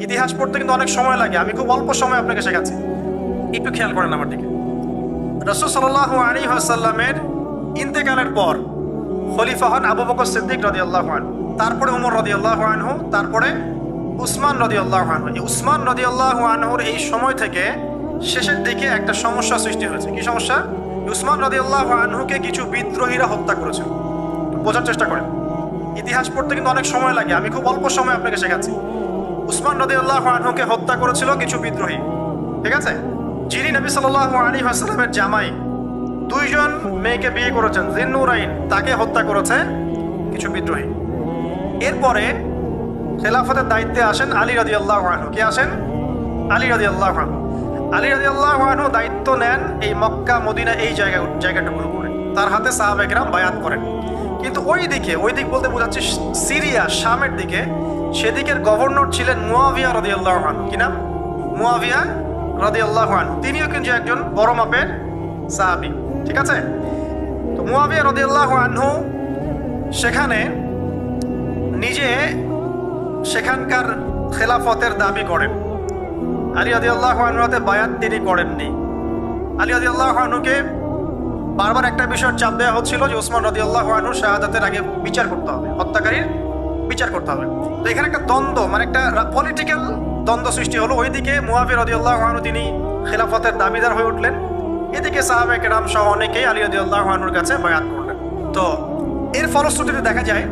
ইতিহাস পড়তে কিন্তু অনেক সময় লাগে, আমি খুব অল্প সময় আপনাকে শেখাচ্ছি, একটু খেয়াল করেন আমার দিকে। রাসূল সাল্লাল্লাহু আলাইহি ওয়াসাল্লামের ইন্তেকালের পর খলিফা হন আবু বকর সিদ্দিক রাদিয়াল্লাহু আনহু, তারপরে ওমর রাদিয়াল্লাহু আনহু, তারপরে উসমান রাদিয়াল্লাহু আনহু। এই উসমান রাদিয়াল্লাহু আনহুর এই সময় থেকে শেষের দিকে একটা সমস্যা সৃষ্টি হয়েছে। কি সমস্যা? উসমান রাদিয়াল্লাহু আনহুকে কিছু বিদ্রোহীরা হত্যা করেছে। বোঝার চেষ্টা করেন, ইতিহাস পড়তে কিন্তু অনেক সময় লাগে, আমি খুব অল্প সময় আপনাকে শেখাচ্ছি। উসমান রাদিয়াল্লাহু আনহুকে হত্যা করেছিল কিছু বিদ্রোহী, ঠিক আছে? যিনি নবী সাল্লাল্লাহু আলাইহি ওয়াসাল্লামের জামাই, দুইজন মেয়েকে বিয়ে করেছেন, জিন্নুরাইন, তাকে হত্যা করেছে কিছু বিদ্রোহী। এরপরে খেলাফতের দায়িত্বে আসেন আলী রাদিয়াল্লাহু আনহু। কে আসেন? আলী রাদিয়াল্লাহু আনহু। আলী রাদিয়াল্লাহু আনহু দায়িত্ব নেন এই মক্কা মদিনা এই জায়গাটুকুর উপরে, তার হাতে সাহাবায়ে কেরাম বায়াত করেন। কিন্তু ওই দিক বলতে বোঝাচ্ছে সিরিয়া, শামের দিকে, সেদিকের গভর্নর ছিলেন মুয়াবিয়া রাদিয়াল্লাহু আনহু। কি নাম? মুয়াবিয়া রাদিয়াল্লাহু আনহু। তিনিও কিন্তু একজন বড় মাপের সাহাবী, ঠিক আছে? তো মুয়াবিয়া রাদিয়াল্লাহু আনহু সেখানে নিজে সেখানকার খেলাফতের দাবি করেন। আলী রাদিয়াল্লাহু আনহুর হাতে বায়াত তিনি করেননি। আলী রাদিয়াল্লাহু আনহুকে বারবার একটা বিষয়ের চাপ দেওয়া হচ্ছিল যে ওসমান রাদিয়াল্লাহু আনহু শাহাদাতের আগে বিচার করতে হবে, হত্যাকারীর বিচার করতে হবে। তো এখানে একটা দ্বন্দ্ব, মানে একটা পলিটিক্যাল দ্বন্দ্ব সৃষ্টি হলো। ওইদিকে মুয়াবিয়া রাদিয়াল্লাহু আনহু তিনি খেলাফতের দাবিদার হয়ে উঠলেন, এদিকে সাহাবায়ে কেরাম সহ অনেকেই আলী রাদিয়াল্লাহু আনহুর কাছে বায়াত করলেন। তো এর ফলশ্রুতিতে দেখা যায়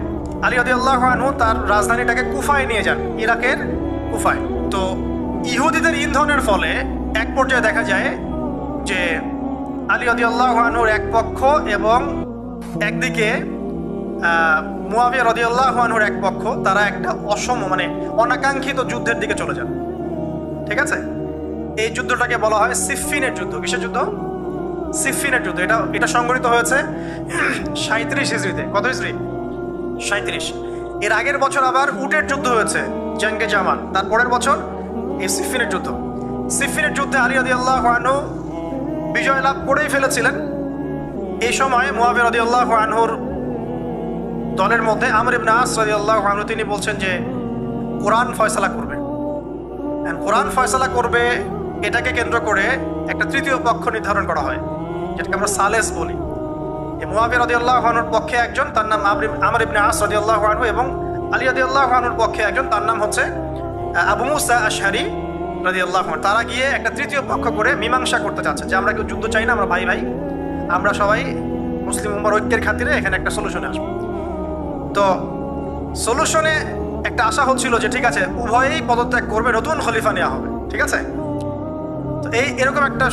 আলী রাদিয়াল্লাহু আনহু তার রাজধানীটাকে কুফায় নিয়ে যান, ইরাকের কুফায়। তো ইহুদিদের ইন্ধনের ফলে এক পর্যায়ে দেখা যায় যে আলী রাদিয়াল্লাহু আনহুর এক পক্ষ এবং একদিকে মুয়াবিয়া রাদিয়াল্লাহু আনহুর এক পক্ষ, তারা একটা অনাকাঙ্ক্ষিত যুদ্ধের দিকে চলে যান, ঠিক আছে? এই যুদ্ধটাকে বলা হয় সিফফিনের যুদ্ধ। কিসের যুদ্ধ? সিফফিনের যুদ্ধ। এটা সংঘটিত হয়েছে 37 হিজরিতে। কত হিজরি? 37। এর আগের বছর আবার উটের যুদ্ধ হয়েছে, জঙ্গে জামাল। তারপরের বছর এই সিফফিনের যুদ্ধ। সিফফিনের যুদ্ধে আলী রাদিয়াল্লাহু আনহু বিজয় লাভ করেই ফেলেছিলেন। এই সময় মুয়াবিয়া রাদিয়াল্লাহু আনহুর দলের মধ্যে আমর ইবনে আস রাদিয়াল্লাহু আনহু তিনি বলছেন যে কোরআন ফয়সালা করবে। কোরআন ফয়সালা করবে, এটাকে কেন্দ্র করে একটা তৃতীয় পক্ষ নির্ধারণ করা হয়, যেটাকে আমরা সালেস বলি। এই মুয়াবিয়া রাদিয়াল্লাহু আনহুর পক্ষে একজন, তার নাম আমর ইবনে আস রাদিয়াল্লাহু আনহু, এবং আলী রাদিয়াল্লাহু আনহুর পক্ষে একজন, তার নাম হচ্ছে আবু মুসা আশআরী রাদিয়াল্লাহু আনহু। তারা গিয়ে একটা তৃতীয় পক্ষ করে মীমাংসা করতে চাচ্ছে যে আমরা কেউ যুদ্ধ চাই না, আমরা ভাই ভাই, আমরা সবাই মুসলিম উম্মার ঐক্যের খাতিরে এখানে একটা সলিউশনে আসবো। তো সলিউশনে একটা আশা হচ্ছিল যে ঠিক আছে, উভয়েই পদত্যাগ করবে, নতুন খলিফা নেওয়া হবে, ঠিক আছে? তো এরকম একটা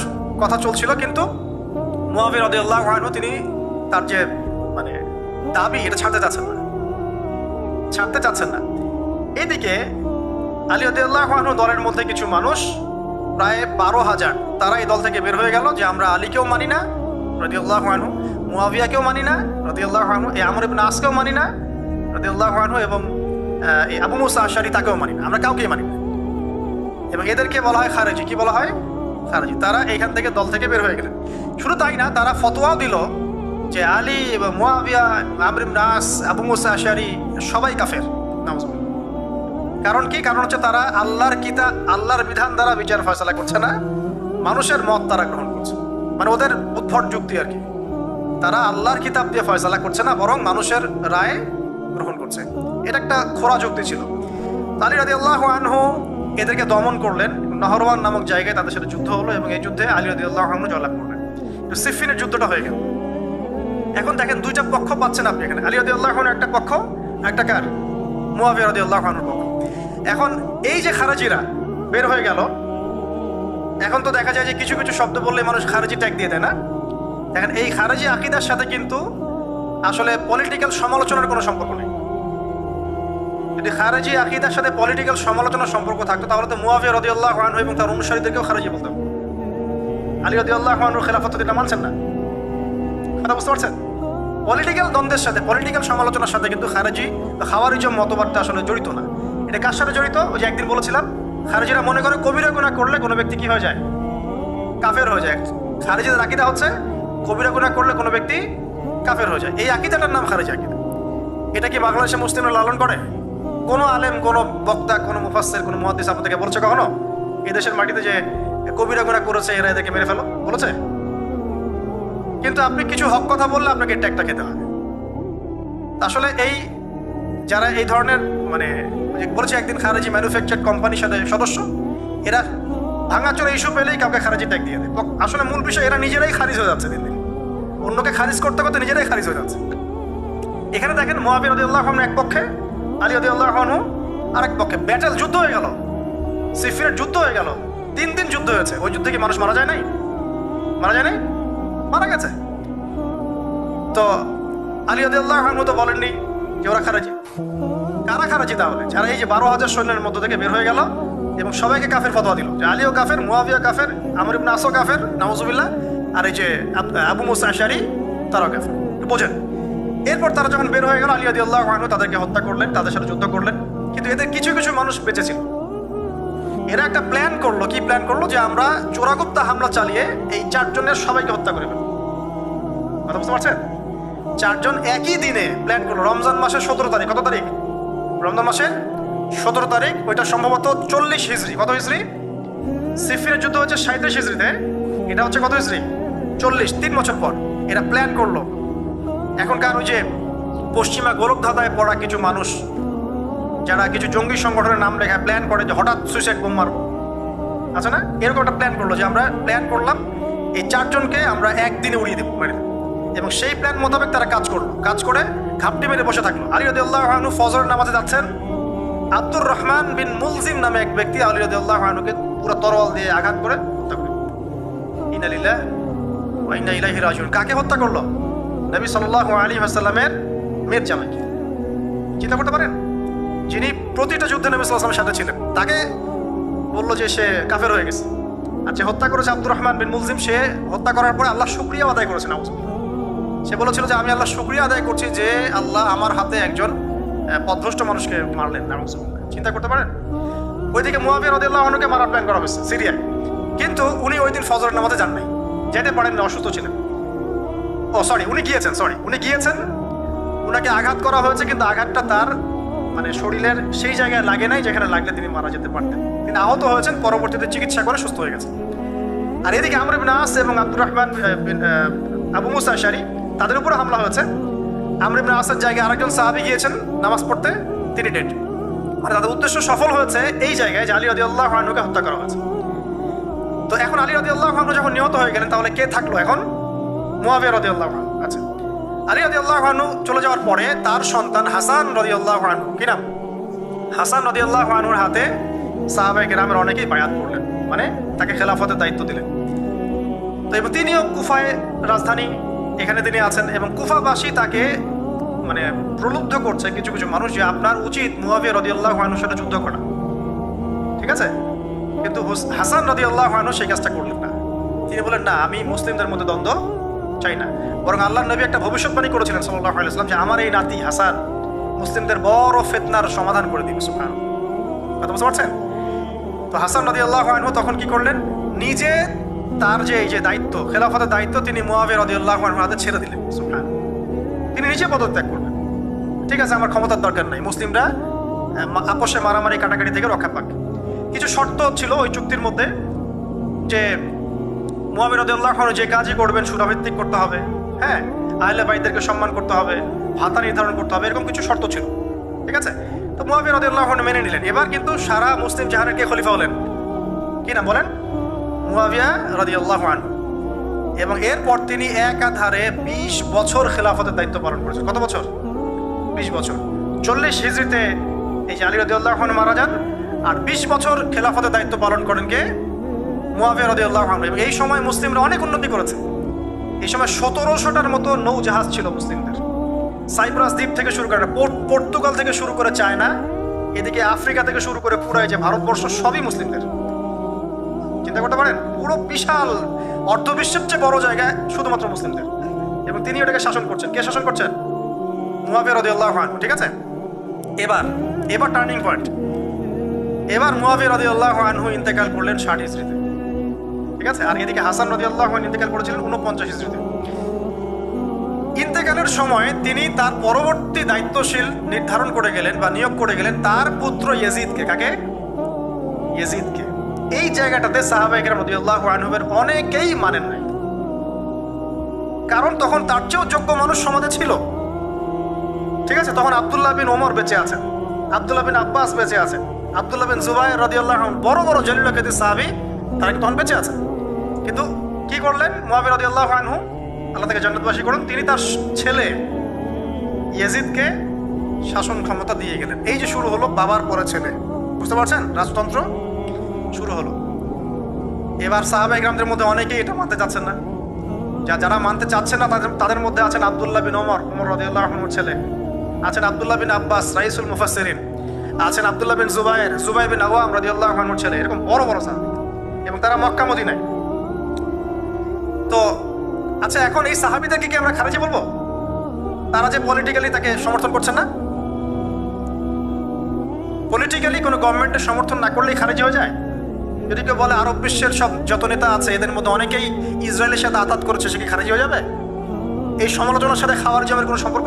কথা চলছিল। কিন্তু মুয়াবিয়া রাদিয়াল্লাহু আনহু তিনি তার যে দাবি, এটা ছাড়তে চাচ্ছেন না। এদিকে আলী রাদিয়াল্লাহু আনহু দলের মধ্যে কিছু মানুষ, প্রায় 12,000, তারা এই দল থেকে বের হয়ে গেল যে আমরা আলীকেও মানি না রাদিয়াল্লাহু আনহু, মুয়াবিয়াকেও মানি না রাদিয়াল্লাহু আনহু, এই আমর ইবনে আসকেও মানি না রাদিয়াল্লাহু আনহু, এবং এই আবু মুসা আশআরী তাকেও মানি না, আমরা কাউকেই মানি না। এবং এদেরকে বলা হয় খারেজি। কি বলা হয়? খারেজি। তারা এইখান থেকে দল থেকে বের হয়ে গেলেন। শুধু তাই না, তারা ফতোয়াও দিল যে আলী এবং মুয়াবিয়া, আমর ইবনে আস, আবু মুসা আশআরী সবাই কাফের। নাউজুবিল্লাহ। কারণ কি? কারণ হচ্ছে তারা আল্লাহর বিধান দ্বারা বিচার ফয়সালা করছে না, মানুষের মত তারা গ্রহণ করছে। ওদের উদ্ভট যুক্তি আর কি। তারা আল্লাহর কিতাব দিয়ে ফয়সালা করছে না, বরং মানুষের রায় গ্রহণ করছে। এটা একটা খোরা যুক্তি ছিল। আলী রাদিয়াল্লাহু আনহু এদেরকে দমন করলেন। নহরওয়ান নামক জায়গায় তাদের সাথে যুদ্ধ হলো, এবং এই যুদ্ধে আলী রাদিয়াল্লাহু আনহু জয়লাভ করলেন। সিফফিনের যুদ্ধটা হয়ে গেল। এখন দেখেন দুইটা পক্ষ পাচ্ছেন আপনি এখানে, আলী রাদিয়াল্লাহু আনহু একটা পক্ষ, একটা কার? মুয়াবিয়া রাদিয়াল্লাহু আনহুর পক্ষ। এখন এই যে খারেজিরা বের হয়ে গেল, এখন তো দেখা যায় যে কিছু কিছু শব্দ বললে মানুষ খারেজি ট্যাগ দিয়ে দেয় না? দেখেন এই খারেজি আকীদার সাথে কিন্তু আসলে পলিটিক্যাল সমালোচনার কোনো সম্পর্ক নেই। যদি খারেজি আকীদার সাথে পলিটিক্যাল সমালোচনার সম্পর্ক থাকতো তাহলে তো মুয়াবিয়া রাদিয়াল্লাহু আনহু এবং তার অনুসারীদেরকেও খারেজি বলতাম। আলী রাদিয়াল্লাহু আনহু খেলাফত এটা মানছেন না, কথা বুঝতে পারছেন? পলিটিক্যাল দ্বন্দ্বের সাথে, পলিটিক্যাল সমালোচনার সাথে কিন্তু খারেজি বা খাওয়ারিজম মতবাদটা আসলে জড়িত না। এটা কার সাথে জড়িত? ওই যে একদিন বলেছিলাম, খারেজিরা মনে করে কবিরা গুনাহ করলে কোনো ব্যক্তি কি হয়ে যায়? কাফের হয়ে যায়। খারেজিদের আকীদা হচ্ছে কবিরা গুনাহ করলে কোনো ব্যক্তি কাফের হয়ে যায়। এই আকীদাটার নাম খারেজি আকীদা। এটা কি বাংলাদেশে মুসলিমরা লালন করে? কোনো আলেম, কোনো বক্তা, কোনো মুফাসসির, কোনো মুহাদ্দিস আপনাদেরকে বলেছে কখনো এই দেশের মাটিতে যে কবিরা গুনাহ করেছে এরা এদেরকে মেরে ফেলো? বলেছে? কিন্তু আপনি কিছু হক কথা বললে আপনাকে ট্যাগটা খেতে হবে। আসলে এই যারা এই ধরনের মানে বলেছে একদিন খারেজি ম্যানুফ্যাকচার কোম্পানির সাথে সদস্য, এরা ভাঙাচোরা ইস্যু পেলেই কাউকে খারেজি ট্যাগ দিয়ে দেয়। আসলে মূল বিষয় এরা নিজেরাই খারিজ হয়ে যাচ্ছে দিন দিন, অন্যকে খারিজ করতে করতে নিজেরাই খারিজ হয়ে যাচ্ছে। এখানে দেখেন মুআবিয়া রাদিয়াল্লাহু আনহু এক পক্ষে, আলী রাদিয়াল্লাহু আনহু আরেক পক্ষে। ব্যাটেল, যুদ্ধ হয়ে গেল, সিফিনের যুদ্ধ হয়ে গেল, 3 দিন যুদ্ধ হয়েছে। ওই যুদ্ধে কি মানুষ মারা যায় নাই? মারা যায় নাই? মারা গেছে। তো আলী রাদিয়াল্লাহু আনহু তো বলেননি যে ওরা খারাজি। কারা খারাজি তাহলে? যারা এই যে 12,000 সৈন্যের মধ্য থেকে বের হয়ে গেল এবং সবাইকে কাফের ফতোয়া দিল যে আলীও কাফের, মুআবিয়া কাফের, আমর ইবনে আসও কাফের, নাউজুবিল্লাহ, আর এই যে আবু মুসা আশআরী তারাও কাফের। বোঝেন? এরপর তারা যখন বের হয়ে গেল, আলী রাদিয়াল্লাহু আনহু তাদেরকে হত্যা করলেন, তাদের সাথে যুদ্ধ করলেন। কিন্তু এদের কিছু কিছু মানুষ বেঁচে ছিল। এরা একটা প্ল্যান করলো। কি প্ল্যান করলো? যে আমরা চোরাগুপ্তা হামলা চালিয়ে এই 4 জনের সবাইকে হত্যা করে ফেলবো। কথা বুঝতে পারছেন? 4 জন একই দিনে প্ল্যান করলো। রমজান মাসের 17 তারিখ। কত তারিখ? রমজান মাসের 17 তারিখ। ওইটা সম্ভবত 40 হিজরি। কত হিজরি? সিফিনের যুদ্ধ হচ্ছে 37 হিজরিতে, এটা হচ্ছে কত হিজরি? 40, 3 বছর পর এরা প্ল্যান করলো। এখনকার ওই যে পশ্চিমা গোলকধাঁধায় পড়া কিছু মানুষ যারা কিছু জঙ্গি সংগঠনের নাম লেখা প্ল্যান করে যে হঠাৎ সুইসাইড বোম মারবো, আছে না? এরকম একটা প্ল্যান করলো যে আমরা প্ল্যান করলাম এই 4 জনকে আমরা একদিনে উড়িয়ে দেবো, মেরে দেবো। এবং সেই প্ল্যান মোতাবেক তারা কাজ করলো। কাজ করে ঘাপটি মেরে বসে থাকলো। আলী রাদিয়াল্লাহু আনহু ফজরের নামাজে যাচ্ছেন। আব্দুর রহমান বিন মুলজিম নামে এক ব্যক্তি আলী রাদিয়াল্লাহু আনহুকে পুরো তরোয়াল দিয়ে আঘাত করে হত্যা করে। ইন্না লিল্লাহি ওয়া ইন্না ইলাইহি রাজিউন। কাকে হত্যা করলো? নবী সাল্লাল্লাহু আলাইহি ওয়াসাল্লামের মেয়ের জামাইকে। চিন্তা করতে পারেন? যিনি প্রতিটা যুদ্ধে নবী সাল্লাল্লাহু আলাইহি ওয়াসাল্লামের সাথে ছিলেন, তাকে বললো যে সে কাফের হয়ে গেছে। আর যে হত্যা করেছে আব্দুর রহমান বিন মুলজিম, সে হত্যা করার পরে আল্লাহ শুকরিয়া আদায় করেছে। নাউজুবিল্লাহ। সে বলেছিল যে আমি আল্লাহ শুকরিয়া আদায় করছি যে আল্লাহ আমার হাতে একজন পথভ্রষ্ট মানুষকে মারলেন। নাউজুবিল্লাহ। চিন্তা করতে পারেন? ওইদিকে মুআবিয়া রাদিয়াল্লাহু আনহুকে মারার প্ল্যান করা হয়েছে সিরিয়ায়, কিন্তু উনি ওই দিন ফজরের নামাজে যান নাই, যেতে পারেন না, অসুস্থ ছিলেন। উনি গিয়েছেন, উনাকে আঘাত করা হয়েছে, কিন্তু আঘাতটা তার মানে শরীরের সেই জায়গায় লাগে নাই যেখানে লাগলে তিনি মারা যেতে পারতেন। তিনি আহত হয়েছেন, পরবর্তীতে চিকিৎসা করে সুস্থ হয়ে গেছেন। আর এদিকে আমর ইবনে আস এবং আব্দুর রহমান আবু মুসা আশআরী তাদের উপরে হামলা হয়েছে। আমর ইবনে আসের জায়গায় আরেকজন সাহাবী গিয়েছেন নামাজ পড়তে, তিনি ডেড। মানে তাদের উদ্দেশ্য সফল হয়েছে এই জায়গায় যে আলী রাদিয়াল্লাহু আনহুকে হত্যা করা হয়েছে। তো এখন আলী রাদিয়াল্লাহু আনহু যখন নিহত হয়ে গেলেন, তাহলে কে থাকলো এখন? মুআবিয়া রাদিয়াল্লাহু আনহু। আচ্ছা, আলী রাদিয়াল্লাহু আনহু চলে যাওয়ার পরে তার সন্তান হাসান রাদিয়াল্লাহু আনহু, কি নাম? হাসান রাদিয়াল্লাহু আনহুর হাতে সাহাবায়ে কেরামের অনেকেই বায়াত করলেন, মানে তাকে খেলাফতের দায়িত্ব দিলেন। তো এবং তিনিও কুফায় রাজধানী, এখানে তিনি আছেন এবং কুফাবাসী তাকে মানে প্রলুব্ধ করছে কিছু কিছু মানুষ যে আপনার উচিত মুআবিয়া রাদিয়াল্লাহু আনহুর সাথে যুদ্ধ করা, ঠিক আছে? কিন্তু হাসান রাদিয়াল্লাহু আনহু সেই কাজটা করলেন না। তিনি বলেন না, আমি মুসলিমদের মধ্যে দ্বন্দ্ব চাই না, বরং আল্লাহর নবী একটা ভবিষ্যৎবাণী করেছিলেন সাল্লাল্লাহু আলাইহি ওয়াসাল্লাম যে আমার এই নাতি হাসান মুসলিমদের বড় ফিতনার সমাধান করে দিবে। সুবহানাল্লাহ। কথা বুঝতে পারছেন? তো হাসান রাদিয়াল্লাহু আনহু তখন কি করলেন? নিজে তার যে এই যে দায়িত্ব, খেলাফতের দায়িত্ব, তিনি মুআবিয়া রাদিয়াল্লাহু আনহুর হাতে ছেড়ে দিলেন। সুবহানাল্লাহ। তিনি নিজে পদত্যাগ করলেন। ঠিক আছে, আমার ক্ষমতার দরকার নাই, মুসলিমরা আপোষে মারামারি কাটাকাটি থেকে রক্ষা পাক। কিছু শর্ত ছিল ওই চুক্তির মধ্যে, যে মুআবিয়া রাদিয়াল্লাহু আনহু যে কাজই করবেন সুরাভিত্তিক করতে হবে, হ্যাঁ, আহলে বাইতদেরকে সম্মান করতে হবে, ভাতা নির্ধারণ করতে হবে, এরকম কিছু শর্ত ছিল। ঠিক আছে? তো মুআবিয়া রাদিয়াল্লাহু আনহু মেনে নিলেন। এবার কিন্তু সারা মুসলিম জাহানের কে খলিফা হলেন? কি নাম বলেন? মুআবিয়া রাদিয়াল্লাহু আনহু। এবং এরপর তিনি একাধারে 20 বছর খেলাফতের দায়িত্ব পালন করেছেন। কত বছর? 20 বছর। 40 হিজরিতে এই যে আলী রাদিয়াল্লাহু আনহু মারা যান, আর 20 বছর খেলাফতের দায়িত্ব পালন করেন কে? মুআবিয়া রাদিয়াল্লাহু আনহু। এবং এই সময় মুসলিমরা অনেক উন্নতি করেছে। এই সময় 1700টার মতো নৌ জাহাজ ছিল মুসলিমদের। সাইপ্রাস দ্বীপ থেকে শুরু করে পর্তুগাল থেকে শুরু করে চায়না, এদিকে আফ্রিকা থেকে শুরু করে পুরো এই যে ভারতবর্ষ, সবই মুসলিমদের। চিন্তা করতে পারেন? পুরো বিশাল অর্ধবিশ্বের চেয়ে বড় জায়গায় শুধুমাত্র মুসলিমদের, এবং তিনি ওটাকে শাসন করছেন। কে শাসন করছেন? মুআবিয়া রাদিয়াল্লাহু আনহু। ঠিক আছে? এবার টার্নিং পয়েন্ট। এবার মুআবিয়া রাদিয়াল্লাহু আনহু ইন্তেকাল করলেন 60 হিজরিতে। ঠিক আছে? আর এদিকে হাসান রাদিয়াল্লাহু আনহু ইন্তেকাল করেছিলেন 49 হিজরিতে। ইন্তেকালের সময় তিনি তার পরবর্তী দায়িত্বশীল নির্ধারণ করে গেলেন বা নিয়োগ করে গেলেন তার পুত্র ইয়েজিদকে। কাকে? ইয়েজিদকে। এই জায়গাটাতে সাহাবায়ে কেরাম রাদিয়াল্লাহু আনহুমের অনেকেই মানেন নাই, কারণ তখন তার চেয়েও যোগ্য মানুষ সমাজে ছিল। ঠিক আছে, তখন আব্দুল্লাহ বিন ওমর বেঁচে আছেন, আব্দুল্লাহ বিন আব্বাস বেঁচে আছেন, আব্দুল্লাহ বিন জুবাইর রাদিয়াল্লাহু আনহু, বড় বড় জলিল কিয়াদি সাহাবী, তারা তখন বেঁচে আছেন। কিন্তু কি করলেন মুআবিয়া রাদিয়াল্লাহু আনহু, আল্লাহ তাকে জান্নাতবাসী করুন, তিনি তার ছেলে ইয়েজিদকে শাসন ক্ষমতা দিয়ে গেলেন। এই যে শুরু হলো বাবার পরে ছেলে, বুঝতে পারছেন, রাজতন্ত্র শুরু হলো। এবার সাহাবায়ে কেরামদের মধ্যে অনেকেই এটা মানতে চাচ্ছেন না। যারা মানতে চাচ্ছেন না তাদের মধ্যে আছেন আব্দুল্লাহ বিন ওমর, ওমর রাদিয়াল্লাহু আনহুর ছেলে, আছেন আব্দুল্লাহ বিন আব্বাস রাইসুল মুফাসসিরিন, আছেন আব্দুল্লাহ বিন জুবাইর, জুবাইর বিন আওয়াম রাদিয়াল্লাহু আনহুর ছেলে, এরকম বড় বড় সাহাবী, এবং তারা মক্কা মদিনায়। তো আচ্ছা, এখন এই সাহাবীদেরকে কি আমরা খারিজি বলবো? তারা যে পলিটিক্যালি তাকে সমর্থন করছেন না, পলিটিক্যালি কোনো গভর্নমেন্টের সমর্থন না করলেই খারিজি হয়ে যায়? যদি কেউ বলে আরব বিশ্বের সব যত নেতা আছে এদের মধ্যে অনেকেই ইসরায়েলের সাথে আতাত করেছে, সে কি খারিজি হয়ে যাবে? এই সমালোচনার সাথে খাওয়ার জমের কোনো সম্পর্ক